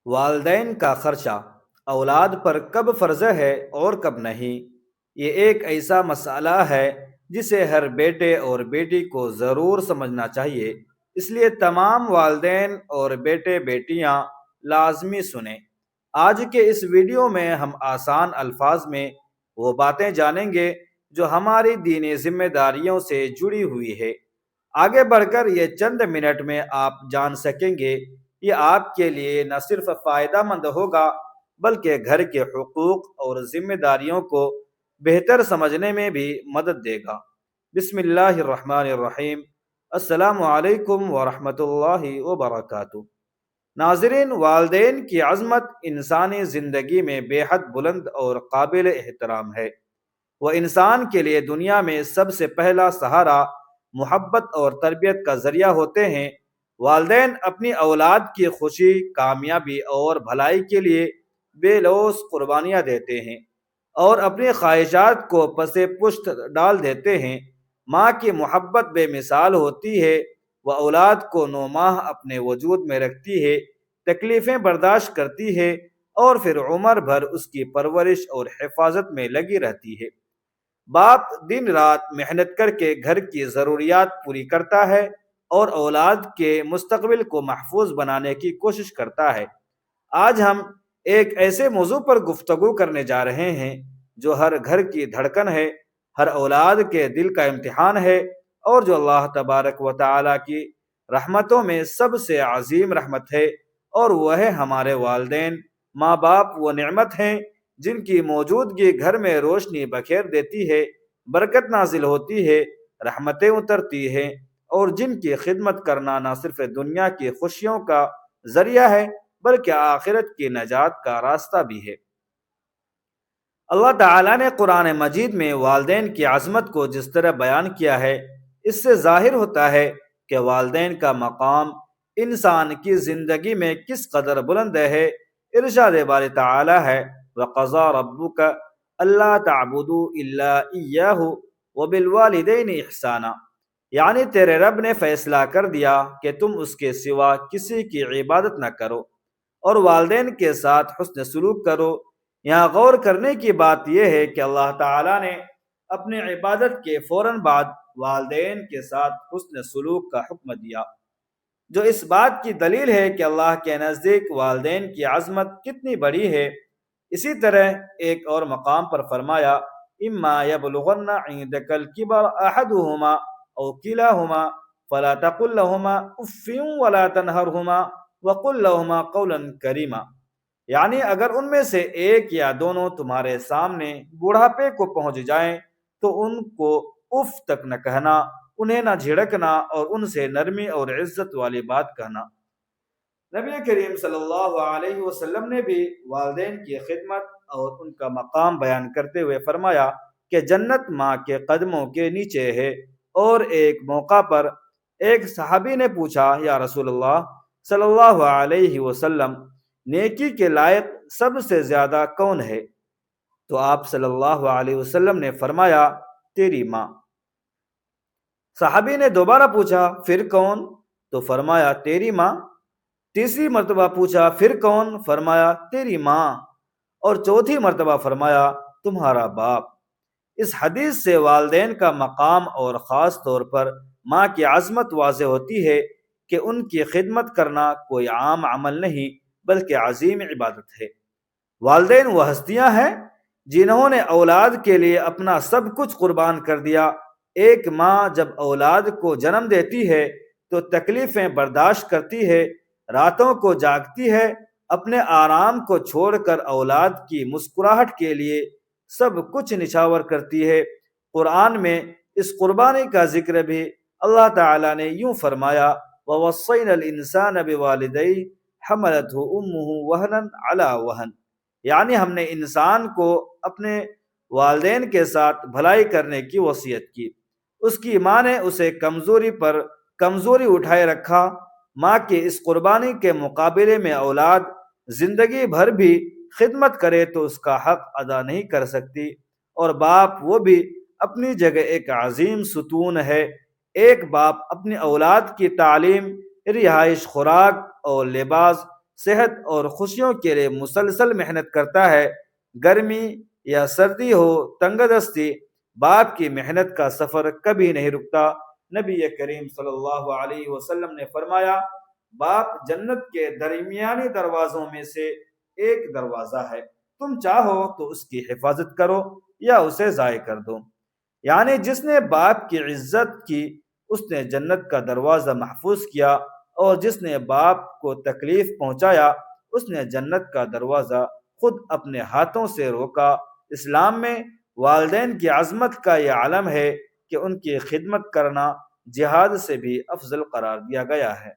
والدین کا خرچہ اولاد پر کب فرض ہے اور کب نہیں؟ یہ ایک ایسا مسئلہ ہے جسے ہر بیٹے اور بیٹی کو ضرور سمجھنا چاہیے، اس لیے تمام والدین اور بیٹے بیٹیاں لازمی سنیں۔ آج کے اس ویڈیو میں ہم آسان الفاظ میں وہ باتیں جانیں گے جو ہماری دینی ذمہ داریوں سے جڑی ہوئی ہے۔ آگے بڑھ کر یہ چند منٹ میں آپ جان سکیں گے، یہ آپ کے لیے نہ صرف فائدہ مند ہوگا بلکہ گھر کے حقوق اور ذمہ داریوں کو بہتر سمجھنے میں بھی مدد دے گا۔ بسم اللہ الرحمن الرحیم۔ السلام علیکم ورحمۃ اللہ وبرکاتہ۔ ناظرین، والدین کی عظمت انسانی زندگی میں بے حد بلند اور قابل احترام ہے۔ وہ انسان کے لیے دنیا میں سب سے پہلا سہارا، محبت اور تربیت کا ذریعہ ہوتے ہیں۔ والدین اپنی اولاد کی خوشی، کامیابی اور بھلائی کے لیے بے لوث قربانیاں دیتے ہیں اور اپنی خواہشات کو پس پشت ڈال دیتے ہیں۔ ماں کی محبت بے مثال ہوتی ہے، وہ اولاد کو 9 ماہ اپنے وجود میں رکھتی ہے، تکلیفیں برداشت کرتی ہے اور پھر عمر بھر اس کی پرورش اور حفاظت میں لگی رہتی ہے۔ باپ دن رات محنت کر کے گھر کی ضروریات پوری کرتا ہے اور اولاد کے مستقبل کو محفوظ بنانے کی کوشش کرتا ہے۔ آج ہم ایک ایسے موضوع پر گفتگو کرنے جا رہے ہیں جو ہر گھر کی دھڑکن ہے، ہر اولاد کے دل کا امتحان ہے، اور جو اللہ تبارک و تعالی کی رحمتوں میں سب سے عظیم رحمت ہے، اور وہ ہے ہمارے والدین۔ ماں باپ وہ نعمت ہیں جن کی موجودگی گھر میں روشنی بکھیر دیتی ہے، برکت نازل ہوتی ہے، رحمتیں اترتی ہیں، اور جن کی خدمت کرنا نہ صرف دنیا کی خوشیوں کا ذریعہ ہے بلکہ آخرت کی نجات کا راستہ بھی ہے۔ اللہ تعالیٰ نے قرآن مجید میں والدین کی عظمت کو جس طرح بیان کیا ہے، اس سے ظاہر ہوتا ہے کہ والدین کا مقام انسان کی زندگی میں کس قدر بلند ہے۔ ارشاد باری تعالیٰ ہے، وَقَضَى رَبُّكَ أَلَّا تَعْبُدُوا إِلَّا إِيَّاهُ وَبِالْوَالِدَيْنِ إِحْسَانًا، یعنی تیرے رب نے فیصلہ کر دیا کہ تم اس کے سوا کسی کی عبادت نہ کرو اور والدین کے ساتھ حسن سلوک کرو۔ یہاں غور کرنے کی بات یہ ہے کہ اللہ تعالیٰ نے اپنی عبادت کے فوراً بعد والدین کے ساتھ حسن سلوک کا حکم دیا، جو اس بات کی دلیل ہے کہ اللہ کے نزدیک والدین کی عظمت کتنی بڑی ہے۔ اسی طرح ایک اور مقام پر فرمایا، اما یبلغن عندک الکبر احدہما او کلاہما فلا تقل لہما اف ولا تنہرہما وقل لہما قولا کریما، یعنی اگر ان میں سے ایک یا دونوں تمہارے سامنے بوڑھاپے کو پہنچ جائیں تو ان کو اف تک نہ کہنا، انہیں نہ جھڑکنا اور ان سے نرمی اور عزت والی بات کہنا۔ نبی کریم صلی اللہ علیہ وسلم نے بھی والدین کی خدمت اور ان کا مقام بیان کرتے ہوئے فرمایا کہ جنت ماں کے قدموں کے نیچے ہے۔ اور ایک موقع پر ایک صحابی نے پوچھا، یا رسول اللہ صلی اللہ علیہ وسلم، نیکی کے لائق سب سے زیادہ کون ہے؟ تو آپ صلی اللہ علیہ وسلم نے فرمایا، تیری ماں۔ صحابی نے دوبارہ پوچھا، پھر کون؟ تو فرمایا، تیری ماں۔ تیسری مرتبہ پوچھا، پھر کون؟ فرمایا، تیری ماں۔ اور چوتھی مرتبہ فرمایا، تمہارا باپ۔ اس حدیث سے والدین کا مقام اور خاص طور پر ماں کی عظمت واضح ہوتی ہے کہ ان کی خدمت کرنا کوئی عام عمل نہیں بلکہ عظیم عبادت ہے۔ والدین وہ ہستیاں ہیں جنہوں نے اولاد کے لیے اپنا سب کچھ قربان کر دیا۔ ایک ماں جب اولاد کو جنم دیتی ہے تو تکلیفیں برداشت کرتی ہے، راتوں کو جاگتی ہے، اپنے آرام کو چھوڑ کر اولاد کی مسکراہٹ کے لیے سب کچھ نچھاور کرتی ہے۔ قرآن میں اس قربانی کا ذکر بھی اللہ تعالیٰ نے یوں فرمایا، وَوَصَّيْنَا الْإِنسَانَ بِوَالِدَيْهِ حَمَلَتْهُ أُمُّهُ وَهْنًا عَلَى وَهْنٍ، یعنی ہم نے انسان کو اپنے والدین کے ساتھ بھلائی کرنے کی وصیت کی، اس کی ماں نے اسے کمزوری پر کمزوری اٹھائے رکھا۔ ماں کی اس قربانی کے مقابلے میں اولاد زندگی بھر بھی خدمت کرے تو اس کا حق ادا نہیں کر سکتی، اور باپ وہ بھی اپنی جگہ ایک عظیم ستون ہے۔ ایک باپ اپنی اولاد کی تعلیم، رہائش، خوراک اور لباس صحت اور خوشیوں کے لیے مسلسل محنت کرتا ہے، گرمی یا سردی ہو، تنگ دستی، باپ کی محنت کا سفر کبھی نہیں رکتا۔ نبی کریم صلی اللہ علیہ وسلم نے فرمایا، باپ جنت کے درمیانی دروازوں میں سے ایک دروازہ ہے، تم چاہو تو اس کی حفاظت کرو یا اسے ضائع کر دو۔ یعنی جس نے باپ کی عزت کی اس نے جنت کا دروازہ محفوظ کیا، اور جس نے باپ کو تکلیف پہنچایا اس نے جنت کا دروازہ خود اپنے ہاتھوں سے روکا۔ اسلام میں والدین کی عظمت کا یہ عالم ہے کہ ان کی خدمت کرنا جہاد سے بھی افضل قرار دیا گیا ہے۔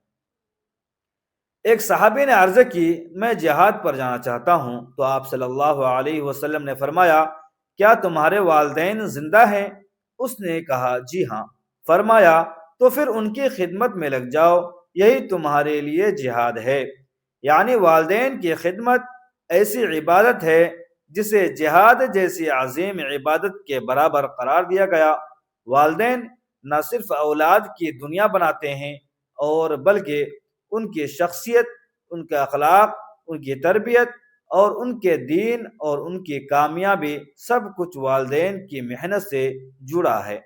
ایک صحابی نے عرض کی، میں جہاد پر جانا چاہتا ہوں، تو آپ صلی اللہ علیہ وسلم نے فرمایا، کیا تمہارے والدین زندہ ہیں؟ اس نے کہا، جی ہاں۔ فرمایا، تو پھر ان کی خدمت میں لگ جاؤ، یہی تمہارے لیے جہاد ہے۔ یعنی والدین کی خدمت ایسی عبادت ہے جسے جہاد جیسی عظیم عبادت کے برابر قرار دیا گیا۔ والدین نہ صرف اولاد کی دنیا بناتے ہیں اور بلکہ ان کی شخصیت، ان کے اخلاق، ان کی تربیت اور ان کے دین اور ان کی کامیابی سب کچھ والدین کی محنت سے جڑا ہے۔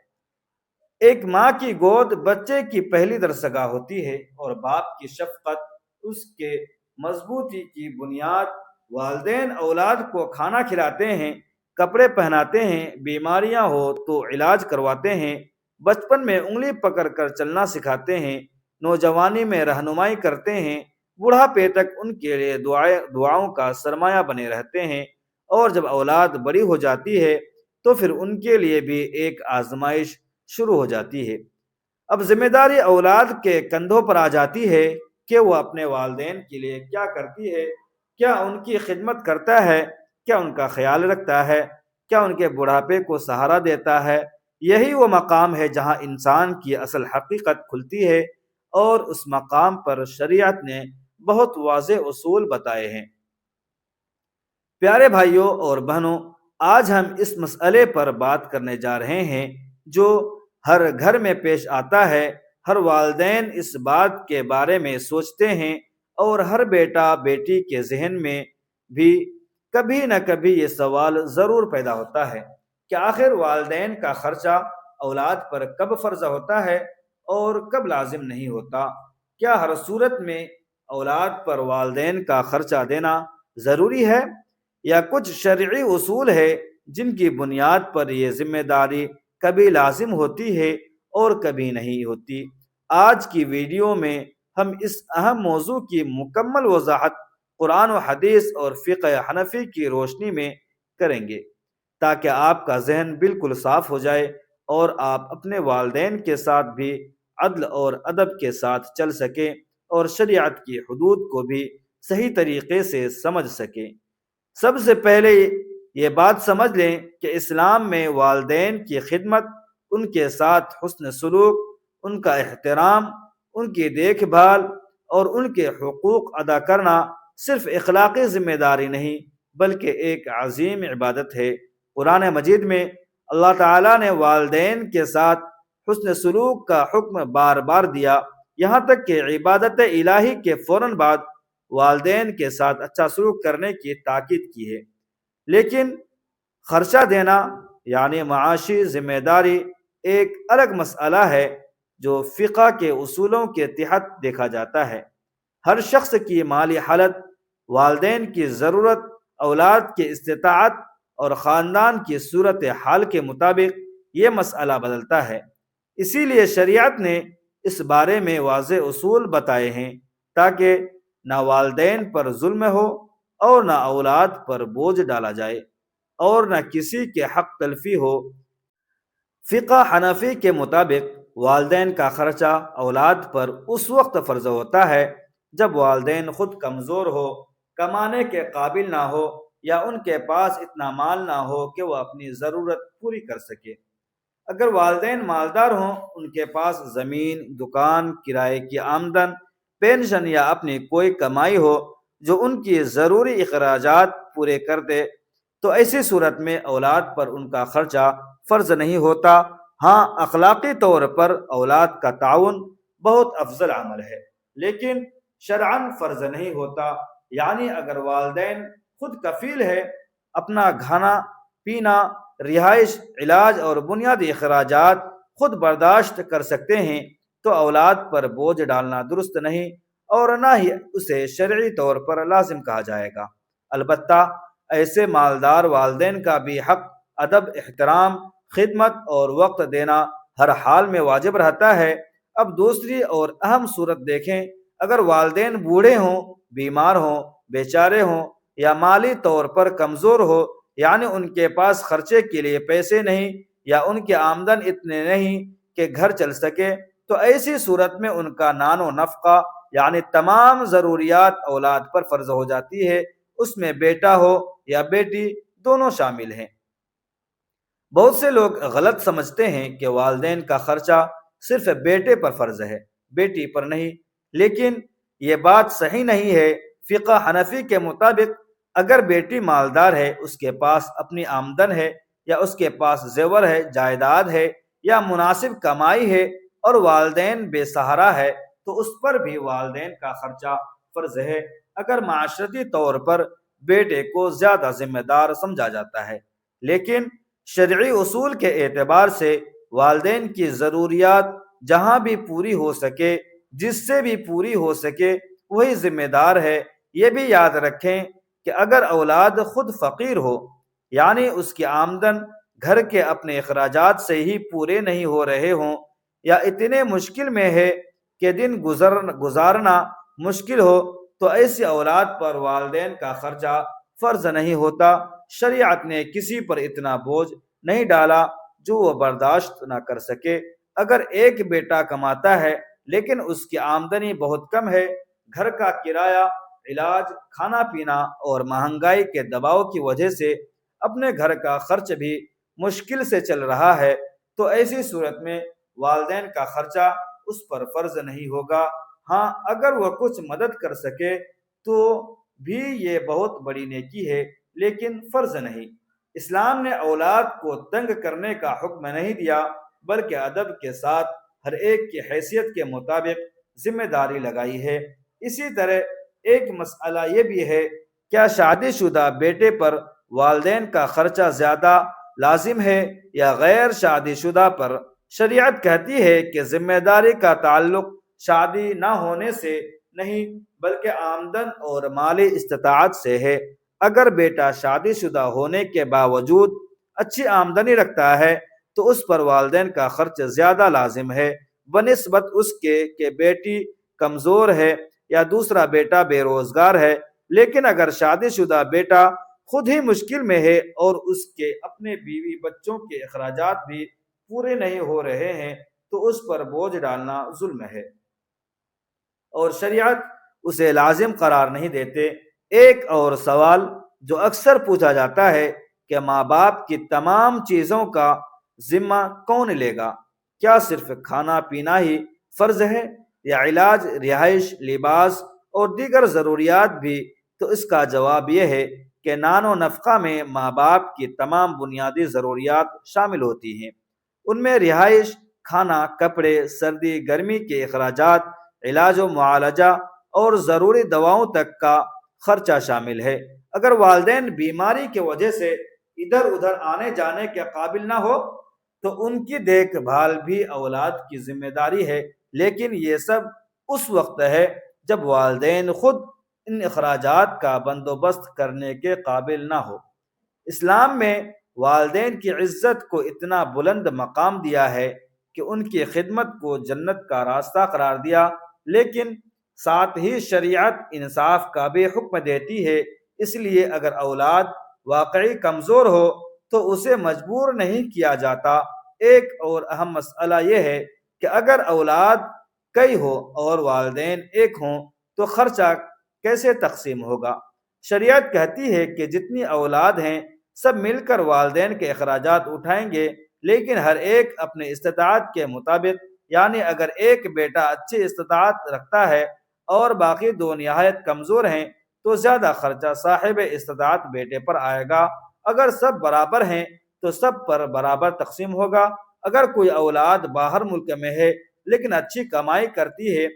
ایک ماں کی گود بچے کی پہلی درسگاہ ہوتی ہے، اور باپ کی شفقت اس کے مضبوطی کی بنیاد۔ والدین اولاد کو کھانا کھلاتے ہیں، کپڑے پہناتے ہیں، بیماریاں ہو تو علاج کرواتے ہیں، بچپن میں انگلی پکڑ کر چلنا سکھاتے ہیں، نوجوانی میں رہنمائی کرتے ہیں، بڑھاپے تک ان کے لیے دعاؤں کا سرمایہ بنے رہتے ہیں، اور جب اولاد بڑی ہو جاتی ہے تو پھر ان کے لیے بھی ایک آزمائش شروع ہو جاتی ہے۔ اب ذمہ داری اولاد کے کندھوں پر آ جاتی ہے کہ وہ اپنے والدین کے لیے کیا کرتی ہے، کیا ان کی خدمت کرتا ہے، کیا ان کا خیال رکھتا ہے، کیا ان کے بڑھاپے کو سہارا دیتا ہے۔ یہی وہ مقام ہے جہاں انسان کی اصل حقیقت کھلتی ہے، اور اس مقام پر شریعت نے بہت واضح اصول بتائے ہیں۔ پیارے بھائیوں اور بہنوں، آج ہم اس مسئلے پر بات کرنے جا رہے ہیں جو ہر گھر میں پیش آتا ہے۔ ہر والدین اس بات کے بارے میں سوچتے ہیں، اور ہر بیٹا بیٹی کے ذہن میں بھی کبھی نہ کبھی یہ سوال ضرور پیدا ہوتا ہے کہ آخر والدین کا خرچہ اولاد پر کب فرض ہوتا ہے اور کب لازم نہیں ہوتا؟ کیا ہر صورت میں اولاد پر والدین کا خرچہ دینا ضروری ہے، یا کچھ شرعی اصول ہے جن کی بنیاد پر یہ ذمہ داری کبھی لازم ہوتی ہے اور کبھی نہیں ہوتی؟ آج کی ویڈیو میں ہم اس اہم موضوع کی مکمل وضاحت قرآن و حدیث اور فقہ حنفی کی روشنی میں کریں گے، تاکہ آپ کا ذہن بالکل صاف ہو جائے اور آپ اپنے والدین کے ساتھ بھی عدل اور ادب کے ساتھ چل سکیں اور شریعت کی حدود کو بھی صحیح طریقے سے سمجھ سکیں۔ سب سے پہلے یہ بات سمجھ لیں کہ اسلام میں والدین کی خدمت، ان کے ساتھ حسن سلوک، ان کا احترام، ان کی دیکھ بھال اور ان کے حقوق ادا کرنا صرف اخلاقی ذمہ داری نہیں بلکہ ایک عظیم عبادت ہے۔ قرآن مجید میں اللہ تعالیٰ نے والدین کے ساتھ حسن سلوک کا حکم بار بار دیا، یہاں تک کہ عبادت الہی کے فوراً بعد والدین کے ساتھ اچھا سلوک کرنے کی تاکید کی ہے۔ لیکن خرچہ دینا یعنی معاشی ذمہ داری ایک الگ مسئلہ ہے جو فقہ کے اصولوں کے تحت دیکھا جاتا ہے۔ ہر شخص کی مالی حالت، والدین کی ضرورت، اولاد کی استطاعت اور خاندان کی صورت حال کے مطابق یہ مسئلہ بدلتا ہے۔ اسی لیے شریعت نے اس بارے میں واضح اصول بتائے ہیں تاکہ نہ والدین پر ظلم ہو اور نہ اولاد پر بوجھ ڈالا جائے اور نہ کسی کے حق تلفی ہو۔ فقہ حنفی کے مطابق والدین کا خرچہ اولاد پر اس وقت فرض ہوتا ہے جب والدین خود کمزور ہو، کمانے کے قابل نہ ہو، یا ان کے پاس اتنا مال نہ ہو کہ وہ اپنی ضرورت پوری کر سکے۔ اگر والدین مالدار ہوں، ان کے پاس زمین، دکان، کرائے کی آمدن، پینشن یا اپنی کوئی کمائی ہو جو ان کی ضروری اخراجات پورے کر دے، تو ایسی صورت میں اولاد پر ان کا خرچہ فرض نہیں ہوتا۔ ہاں، اخلاقی طور پر اولاد کا تعاون بہت افضل عمل ہے، لیکن شرعن فرض نہیں ہوتا، یعنی اگر والدین خود کفیل ہے، اپنا کھانا پینا، رہائش، علاج اور بنیادی اخراجات خود برداشت کر سکتے ہیں، تو اولاد پر بوجھ ڈالنا درست نہیں، اور نہ ہی اسے شرعی طور پر لازم کہا جائے گا۔ البتہ ایسے مالدار والدین کا بھی حق ادب، احترام، خدمت اور وقت دینا ہر حال میں واجب رہتا ہے۔ اب دوسری اور اہم صورت دیکھیں، اگر والدین بوڑھے ہوں، بیمار ہوں، بیچارے ہوں یا مالی طور پر کمزور ہو، یعنی ان کے پاس خرچے کے لیے پیسے نہیں یا ان کی آمدن اتنے نہیں کہ گھر چل سکے، تو ایسی صورت میں ان کا نان و نفقہ یعنی تمام ضروریات اولاد پر فرض ہو جاتی ہے، اس میں بیٹا ہو یا بیٹی دونوں شامل ہیں۔ بہت سے لوگ غلط سمجھتے ہیں کہ والدین کا خرچہ صرف بیٹے پر فرض ہے، بیٹی پر نہیں، لیکن یہ بات صحیح نہیں ہے۔ فقہ حنفی کے مطابق اگر بیٹی مالدار ہے، اس کے پاس اپنی آمدن ہے، یا اس کے پاس زیور ہے، جائیداد ہے، یا مناسب کمائی ہے، اور والدین بے سہارا ہے، تو اس پر بھی والدین کا خرچہ فرض ہے، اگر معاشرتی طور پر بیٹے کو زیادہ ذمہ دار سمجھا جاتا ہے۔ لیکن شرعی اصول کے اعتبار سے والدین کی ضروریات جہاں بھی پوری ہو سکے، جس سے بھی پوری ہو سکے، وہی ذمہ دار ہے۔ یہ بھی یاد رکھیں کہ اگر اولاد خود فقیر ہو، یعنی اس کی آمدن گھر کے اپنے اخراجات سے ہی پورے نہیں ہو رہے ہوں، یا اتنے مشکل میں ہے کہ دن گزارنا مشکل ہو، تو ایسی اولاد پر والدین کا خرچہ فرض نہیں ہوتا۔ شریعت نے کسی پر اتنا بوجھ نہیں ڈالا جو وہ برداشت نہ کر سکے۔ اگر ایک بیٹا کماتا ہے لیکن اس کی آمدنی بہت کم ہے، گھر کا کرایہ، علاج، کھانا پینا اور مہنگائی کے دباؤ کی وجہ سے اپنے گھر کا خرچ بھی مشکل سے چل رہا ہے، تو ایسی صورت میں والدین کا خرچہ اس پر فرض نہیں ہوگا۔ ہاں، اگر وہ کچھ مدد کر سکے تو بھی یہ بہت بڑی نیکی ہے، لیکن فرض نہیں۔ اسلام نے اولاد کو تنگ کرنے کا حکم نہیں دیا، بلکہ ادب کے ساتھ ہر ایک کی حیثیت کے مطابق ذمہ داری لگائی ہے۔ اسی طرح ایک مسئلہ یہ بھی ہے، کیا شادی شدہ بیٹے پر والدین کا خرچہ زیادہ لازم ہے یا غیر شادی شدہ پر؟ شریعت کہتی ہے کہ ذمہ داری کا تعلق شادی نہ ہونے سے نہیں، بلکہ آمدن اور مالی استطاعت سے ہے۔ اگر بیٹا شادی شدہ ہونے کے باوجود اچھی آمدنی رکھتا ہے تو اس پر والدین کا خرچ زیادہ لازم ہے بنسبت اس کے کہ بیٹی کمزور ہے یا دوسرا بیٹا بے روزگار ہے۔ لیکن اگر شادی شدہ بیٹا خود ہی مشکل میں ہے اور اس کے اپنے بیوی بچوں کے اخراجات بھی پورے نہیں ہو رہے ہیں، تو اس پر بوجھ ڈالنا ظلم ہے، اور شریعت اسے لازم قرار نہیں دیتے۔ ایک اور سوال جو اکثر پوچھا جاتا ہے کہ ماں باپ کی تمام چیزوں کا ذمہ کون لے گا؟ کیا صرف کھانا پینا ہی فرض ہے یا علاج، رہائش، لباس اور دیگر ضروریات بھی؟ تو اس کا جواب یہ ہے کہ نان و نفقہ میں ماں باپ کی تمام بنیادی ضروریات شامل ہوتی ہیں۔ ان میں رہائش، کھانا، کپڑے، سردی گرمی کے اخراجات، علاج و معالجہ اور ضروری دواؤں تک کا خرچہ شامل ہے۔ اگر والدین بیماری کی وجہ سے ادھر ادھر آنے جانے کے قابل نہ ہو تو ان کی دیکھ بھال بھی اولاد کی ذمہ داری ہے، لیکن یہ سب اس وقت ہے جب والدین خود ان اخراجات کا بندوبست کرنے کے قابل نہ ہو۔ اسلام میں والدین کی عزت کو اتنا بلند مقام دیا ہے کہ ان کی خدمت کو جنت کا راستہ قرار دیا، لیکن ساتھ ہی شریعت انصاف کا بھی حکم دیتی ہے۔ اس لیے اگر اولاد واقعی کمزور ہو تو اسے مجبور نہیں کیا جاتا۔ ایک اور اہم مسئلہ یہ ہے کہ اگر اولاد کئی ہو اور والدین ایک ہوں تو خرچہ کیسے تقسیم ہوگا؟ شریعت کہتی ہے کہ جتنی اولاد ہیں سب مل کر والدین کے اخراجات اٹھائیں گے، لیکن ہر ایک اپنے استطاعت کے مطابق، یعنی اگر ایک بیٹا اچھی استطاعت رکھتا ہے اور باقی دو نہایت کمزور ہیں تو زیادہ خرچہ صاحب استطاعت بیٹے پر آئے گا۔ اگر سب برابر ہیں تو سب پر برابر تقسیم ہوگا۔ اگر کوئی اولاد باہر ملک میں ہے لیکن اچھی کمائی کرتی ہے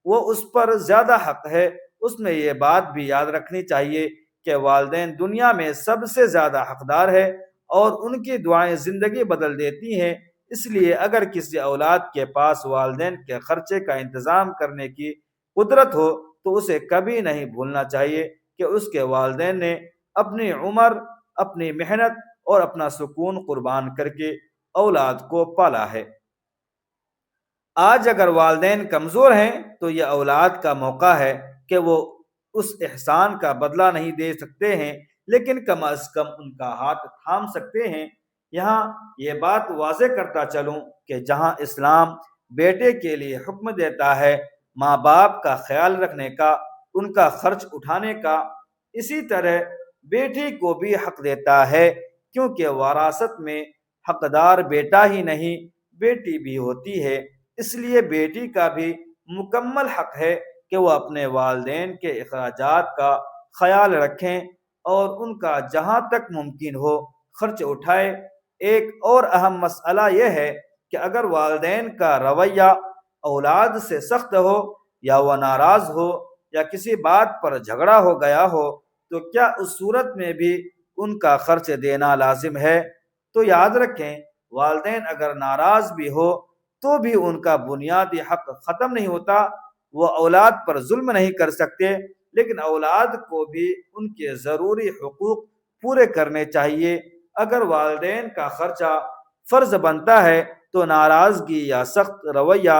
وہ اس پر زیادہ حق ہے۔ اس میں یہ بات بھی یاد رکھنی چاہیے کہ والدین دنیا میں سب سے زیادہ حقدار ہے اور ان کی دعائیں زندگی بدل دیتی ہیں۔ اس لیے اگر کسی اولاد کے پاس والدین کے خرچے کا انتظام کرنے کی قدرت ہو تو اسے کبھی نہیں بھولنا چاہیے کہ اس کے والدین نے اپنی عمر، اپنی محنت اور اپنا سکون قربان کر کے اولاد کو پالا ہے۔ آج اگر والدین کمزور ہیں تو یہ اولاد کا موقع ہے کہ وہ اس احسان کا بدلہ نہیں دے سکتے ہیں لیکن کم از کم ان کا ہاتھ تھام سکتے ہیں۔ یہاں یہ بات واضح کرتا چلوں کہ جہاں اسلام بیٹے کے لیے حکم دیتا ہے ماں باپ کا خیال رکھنے کا، ان کا خرچ اٹھانے کا، اسی طرح بیٹی کو بھی حق دیتا ہے، کیونکہ وراثت میں حقدار بیٹا ہی نہیں بیٹی بھی ہوتی ہے۔ اس لیے بیٹی کا بھی مکمل حق ہے کہ وہ اپنے والدین کے اخراجات کا خیال رکھیں اور ان کا جہاں تک ممکن ہو خرچ اٹھائے۔ ایک اور اہم مسئلہ یہ ہے کہ اگر والدین کا رویہ اولاد سے سخت ہو یا وہ ناراض ہو یا کسی بات پر جھگڑا ہو گیا ہو تو کیا اس صورت میں بھی ان کا خرچ دینا لازم ہے؟ تو یاد رکھیں، والدین اگر ناراض بھی ہو تو بھی ان کا بنیادی حق ختم نہیں ہوتا۔ وہ اولاد پر ظلم نہیں کر سکتے لیکن اولاد کو بھی ان کے ضروری حقوق پورے کرنے چاہیے۔ اگر والدین کا خرچہ فرض بنتا ہے تو ناراضگی یا سخت رویہ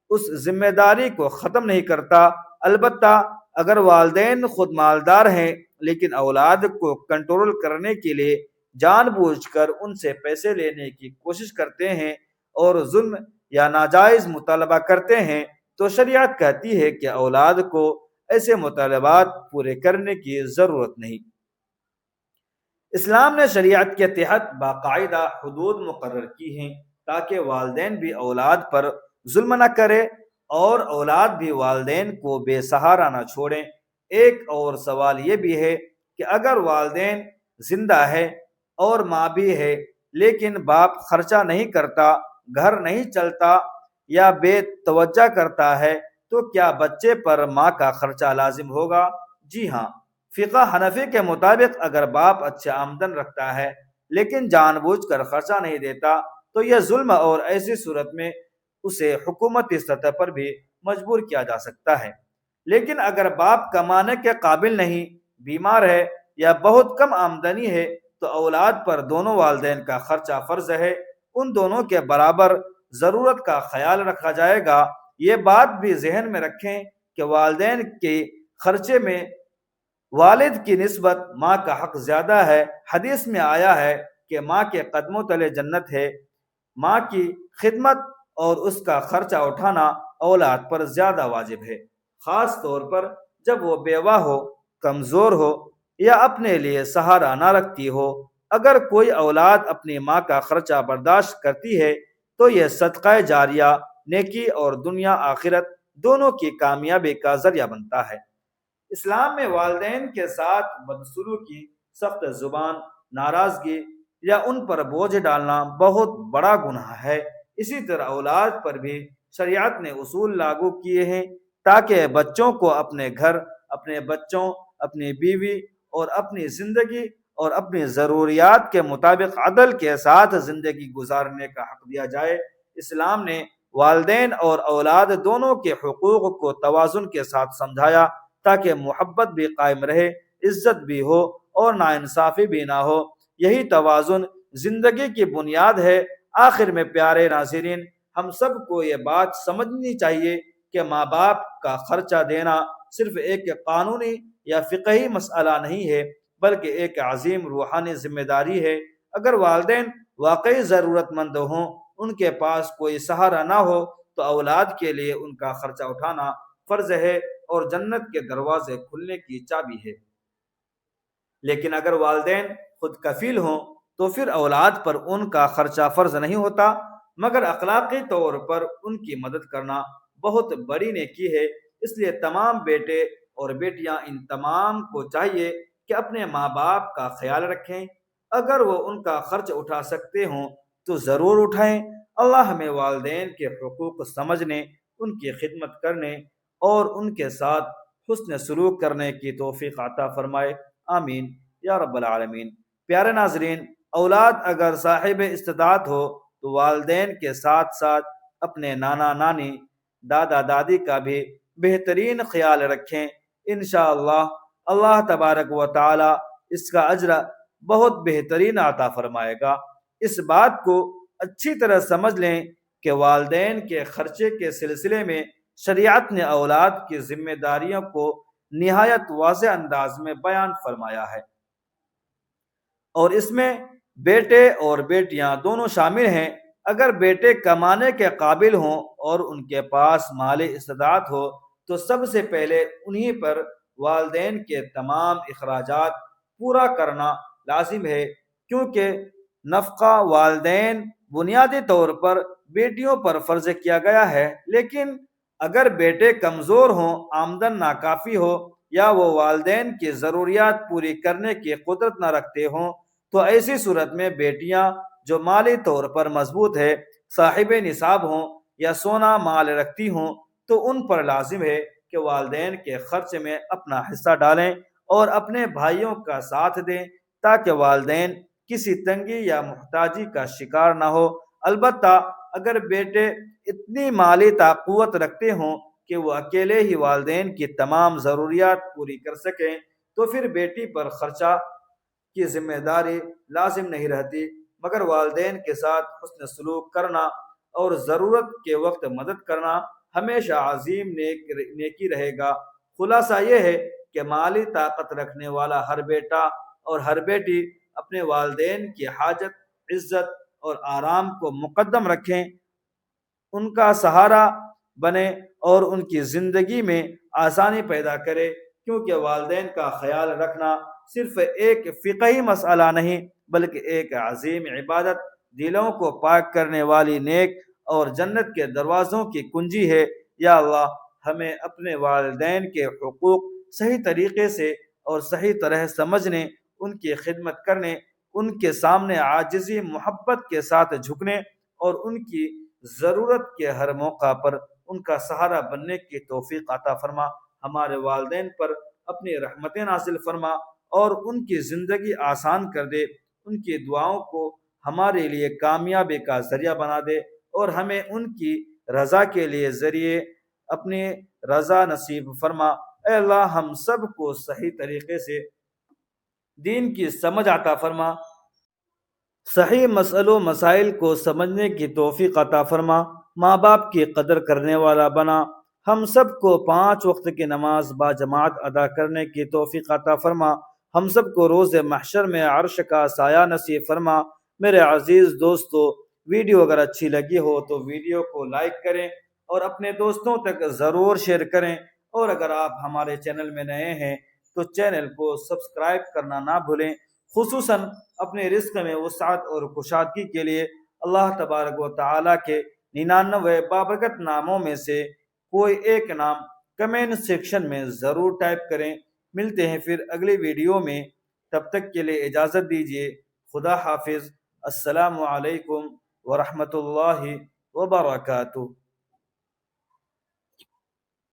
اس ذمہ داری کو ختم نہیں کرتا۔ البتہ اگر والدین خود مالدار ہیں لیکن اولاد کو کنٹرول کرنے کے لیے جان بوجھ کر ان سے پیسے لینے کی کوشش کرتے ہیں اور ظلم یا ناجائز مطالبہ کرتے ہیں تو شریعت کہتی ہے کہ اولاد کو ایسے مطالبات پورے کرنے کی ضرورت نہیں۔ اسلام نے شریعت کے تحت باقاعدہ حدود مقرر کی ہیں تاکہ والدین بھی اولاد پر ظلم نہ کرے اور اولاد بھی والدین کو بے سہارا نہ چھوڑیں۔ ایک اور سوال یہ بھی ہے کہ اگر والدین زندہ ہے اور ماں بھی ہے لیکن باپ خرچہ نہیں کرتا، گھر نہیں چلتا یا بے توجہ کرتا ہے تو کیا بچے پر ماں کا خرچہ لازم ہوگا؟ جی ہاں، فقہ حنفی کے مطابق اگر باپ اچھا آمدن رکھتا ہے لیکن جان بوجھ کر خرچہ نہیں دیتا تو یہ ظلم اور ایسی صورت میں اسے حکومتی سطح پر بھی مجبور کیا جا سکتا ہے۔ لیکن اگر باپ کمانے کے قابل نہیں، بیمار ہے یا بہت کم آمدنی ہے تو اولاد پر دونوں والدین کا خرچہ فرض ہے۔ ان دونوں کے برابر ضرورت کا خیال رکھا جائے گا۔ یہ بات بھی ذہن میں رکھیں کہ والدین کے خرچے میں والد کی نسبت ماں کا حق زیادہ ہے۔ حدیث میں آیا ہے کہ ماں کے قدموں تلے جنت ہے۔ ماں کی خدمت اور اس کا خرچہ اٹھانا اولاد پر زیادہ واجب ہے، خاص طور پر جب وہ بیوہ ہو، کمزور ہو یا اپنے لیے سہارا نہ رکھتی ہو۔ اگر کوئی اولاد اپنی ماں کا خرچہ برداشت کرتی ہے تو یہ صدقہ جاریہ، نیکی اور دنیا آخرت دونوں کی کامیابی کا ذریعہ بنتا ہے۔ اسلام میں والدین کے ساتھ بدسلوکی، سخت زبان، ناراضگی یا ان پر بوجھ ڈالنا بہت بڑا گناہ ہے۔ اسی طرح اولاد پر بھی شریعت نے اصول لاگو کیے ہیں تاکہ بچوں کو اپنے گھر، اپنے بچوں، اپنی بیوی اور اپنی زندگی اور اپنی ضروریات کے مطابق عدل کے ساتھ زندگی گزارنے کا حق دیا جائے۔ اسلام نے والدین اور اولاد دونوں کے حقوق کو توازن کے ساتھ سمجھایا تاکہ محبت بھی قائم رہے، عزت بھی ہو اور ناانصافی بھی نہ ہو۔ یہی توازن زندگی کی بنیاد ہے۔ آخر میں پیارے ناظرین، ہم سب کو یہ بات سمجھنی چاہیے کہ ماں باپ کا خرچہ دینا صرف ایک قانونی یا فقہی مسئلہ نہیں ہے بلکہ ایک عظیم روحانی ذمہ داری ہے۔ اگر والدین واقعی ضرورت مند ہوں، ان کے پاس کوئی سہارا نہ ہو تو اولاد کے لیے ان کا خرچہ اٹھانا فرض ہے اور جنت کے دروازے کھلنے کی چابی ہے۔ لیکن اگر والدین خود کفیل ہوں تو پھر اولاد پر ان کا خرچہ فرض نہیں ہوتا، مگر اخلاقی طور پر ان کی مدد کرنا بہت بڑی نیکی ہے۔ اس لیے تمام بیٹے اور بیٹیاں ان تمام کو چاہیے کہ اپنے ماں باپ کا خیال رکھیں۔ اگر وہ ان کا خرچ اٹھا سکتے ہوں تو ضرور اٹھائیں۔ اللہ ہمیں والدین کے حقوق سمجھنے، ان کی خدمت کرنے اور ان کے ساتھ حسن سلوک کرنے کی توفیق عطا فرمائے، آمین یا رب العالمین۔ پیارے ناظرین، اولاد اگر صاحب استطاعت ہو تو والدین کے ساتھ ساتھ اپنے نانا نانی، دادا دادی کا بھی بہترین خیال رکھیں، انشاءاللہ اللہ تبارک و تعالی اس کا اجر بہت بہترین عطا فرمائے گا۔ اس بات کو اچھی طرح سمجھ لیں کہ والدین کے خرچے کے سلسلے میں شریعت نے اولاد کی ذمہ داریوں کو نہایت واضح انداز میں بیان فرمایا ہے، اور اس میں بیٹے اور بیٹیاں دونوں شامل ہیں۔ اگر بیٹے کمانے کے قابل ہوں اور ان کے پاس مالی استطاعت ہو تو سب سے پہلے انہی پر والدین کے تمام اخراجات پورا کرنا لازم ہے، کیونکہ نفقہ والدین بنیادی طور پر بیٹیوں پر فرض کیا گیا ہے۔ لیکن اگر بیٹے کمزور ہوں، آمدن ناکافی ہو، یا وہ والدین کی ضروریات پوری کرنے کی قدرت نہ رکھتے ہوں، تو ایسی صورت میں بیٹیاں جو مالی طور پر مضبوط ہے، صاحب نصاب ہوں یا سونا مال رکھتی ہوں، تو ان پر لازم ہے کہ والدین کے خرچ میں اپنا حصہ ڈالیں اور اپنے بھائیوں کا ساتھ دیں، تاکہ والدین کسی تنگی یا محتاجی کا شکار نہ ہو۔ البتہ اگر بیٹے اتنی مالی طاقت رکھتے ہوں کہ وہ اکیلے ہی والدین کی تمام ضروریات پوری کر سکیں، تو پھر بیٹی پر خرچہ کی ذمہ داری لازم نہیں رہتی، مگر والدین کے ساتھ حسن سلوک کرنا اور ضرورت کے وقت مدد کرنا ہمیشہ عظیم نیکی رہے گا۔ خلاصہ یہ ہے کہ مالی طاقت رکھنے والا ہر بیٹا اور ہر بیٹی اپنے والدین کی حاجت، عزت اور آرام کو مقدم رکھیں، ان کا سہارا بنے اور ان کی زندگی میں آسانی پیدا کرے، کیونکہ والدین کا خیال رکھنا صرف ایک فقہی مسئلہ نہیں بلکہ ایک عظیم عبادت، دلوں کو پاک کرنے والی نیک اور جنت کے دروازوں کی کنجی ہے۔ یا اللہ، ہمیں اپنے والدین کے حقوق صحیح طریقے سے اور صحیح طرح سمجھنے، ان کی خدمت کرنے، ان کے سامنے عاجزی محبت کے ساتھ جھکنے اور ان کی ضرورت کے ہر موقع پر ان کا سہارا بننے کی توفیق عطا فرما۔ ہمارے والدین پر اپنی رحمتیں نازل فرما اور ان کی زندگی آسان کر دے، ان کی دعاؤں کو ہمارے لیے کامیابی کا ذریعہ بنا دے، اور ہمیں ان کی رضا کے لیے ذریعے اپنی رضا نصیب فرما۔ اے اللہ، ہم سب کو صحیح طریقے سے دین کی سمجھ عطا فرما، صحیح مسئلوں مسائل کو سمجھنے کی توفیق عطا فرما، ماں باپ کی قدر کرنے والا بنا، ہم سب کو 5 وقت کی نماز با جماعت ادا کرنے کی توفیق عطا فرما، ہم سب کو روز محشر میں عرش کا سایہ نصیب فرما۔ میرے عزیز دوستو، ویڈیو اگر اچھی لگی ہو تو ویڈیو کو لائک کریں اور اپنے دوستوں تک ضرور شیئر کریں، اور اگر آپ ہمارے چینل میں نئے ہیں تو چینل کو سبسکرائب کرنا نہ بھولیں۔ خصوصاً اپنے رزق میں وسعت اور کشادگی کے لیے اللہ تبارک و تعالیٰ کے 99 بابرکت ناموں میں سے کوئی ایک نام کمنٹ سیکشن میں ضرور ٹائپ کریں۔ ملتے ہیں پھر اگلی ویڈیو میں، تب تک کے لیے اجازت دیجیے۔ خدا حافظ۔ السلام علیکم ورحمۃ اللہ وبرکاتہ۔